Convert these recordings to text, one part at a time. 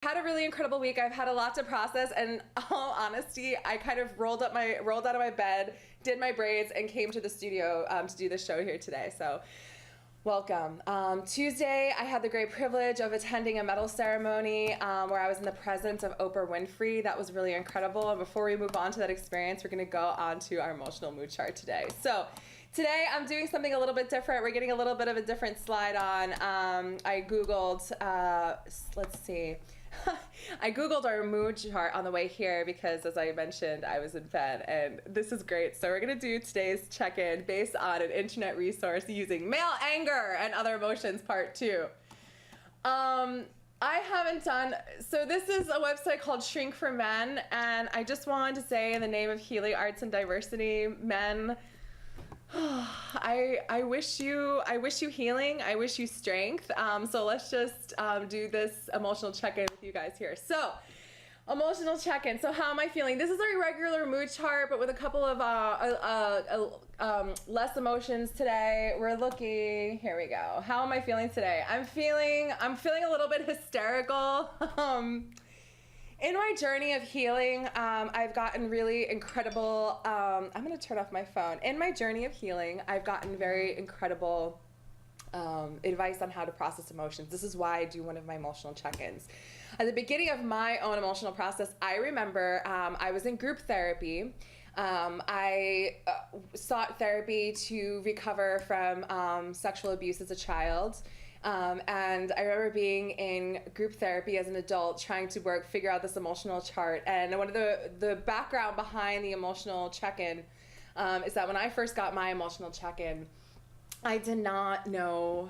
Had a really incredible week. I've had a lot to process, and in all honesty, I kind of rolled out of my bed, did my braids, and came to the studio to do the show here today. So welcome. Tuesday, I had the great privilege of attending a medal ceremony where I was in the presence of Oprah Winfrey. That was really incredible. And before we move on to that experience, we're going to go on to our emotional mood chart today. So today, I'm doing something a little bit different. We're getting a little bit of a different slide on. I Googled, let's see. I Googled our mood chart on the way here because, as I mentioned, I was in bed, and this is great. So we're going to do today's check-in based on an internet resource using male anger and other emotions part 2. I haven't done, so this is a website called Shrink for Men, and I just wanted to say, in the name of healing arts and diversity, men, I wish you healing. I wish you strength. So let's just do this emotional check-in with you guys here. So, emotional check-in. So how am I feeling? This is a regular mood chart, but with a couple of less emotions today. We're looking. Here we go. How am I feeling today? I'm feeling a little bit hysterical. In my journey of healing, I've gotten really incredible, I'm going to turn off my phone. In my journey of healing, I've gotten very incredible advice on how to process emotions. This is why I do one of my emotional check-ins. At the beginning of my own emotional process, I remember I was in group therapy. I sought therapy to recover from sexual abuse as a child. And I remember being in group therapy as an adult trying to figure out this emotional chart. And one of the background behind the emotional check-in is that when I first got my emotional check-in, I did not know,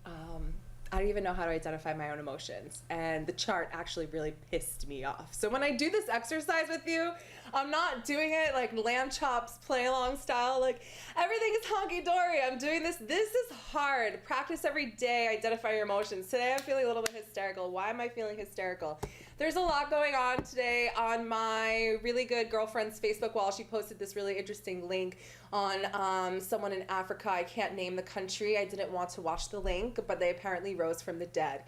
I don't even know how to identify my own emotions. And the chart actually really pissed me off. So when I do this exercise with you, I'm not doing it like lamb chops, play along style, like everything is honky-dory. I'm doing this. This is hard. Practice every day, identify your emotions. Today I'm feeling a little bit hysterical. Why am I feeling hysterical? There's a lot going on today on my really good girlfriend's Facebook wall. She posted this really interesting link on someone in Africa. I can't name the country. I didn't want to watch the link, but they apparently rose from the dead.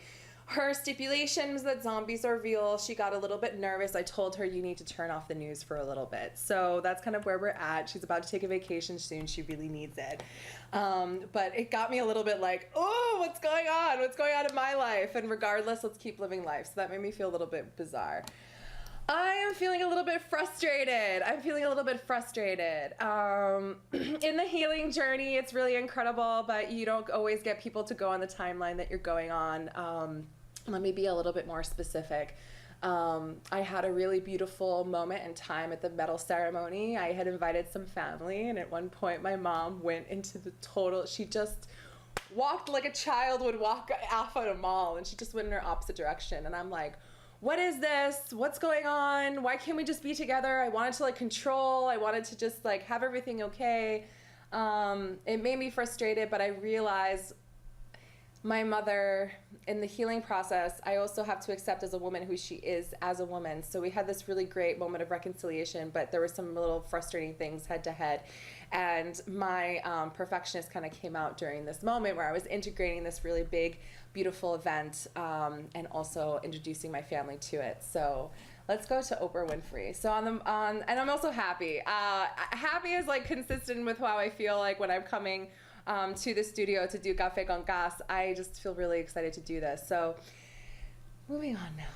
Her stipulation was that zombies are real. She got a little bit nervous. I told her, you need to turn off the news for a little bit. So that's kind of where we're at. She's about to take a vacation soon. She really needs it. But it got me a little bit like, oh, what's going on? What's going on in my life? And regardless, let's keep living life. So that made me feel a little bit bizarre. I am feeling a little bit frustrated. In the healing journey, it's really incredible, but you don't always get people to go on the timeline that you're going on. Let me be a little bit more specific. I had a really beautiful moment in time at the medal ceremony. I had invited some family, and at one point my mom went into she just walked like a child would walk off at a mall, and she just went in her opposite direction. And I'm like, what is this? What's going on? Why can't we just be together? I wanted to control. I wanted to just have everything okay. It made me frustrated, but I realized my mother, in the healing process, I also have to accept as a woman who she is as a woman. So we had this really great moment of reconciliation, but there were some little frustrating things head to head. And my perfectionist kind of came out during this moment where I was integrating this really big, beautiful event and also introducing my family to it. So let's go to Oprah Winfrey. So and I'm also happy. Happy is consistent with how I feel when I'm coming to the studio to do Café con Gas. I just feel really excited to do this. So moving on now.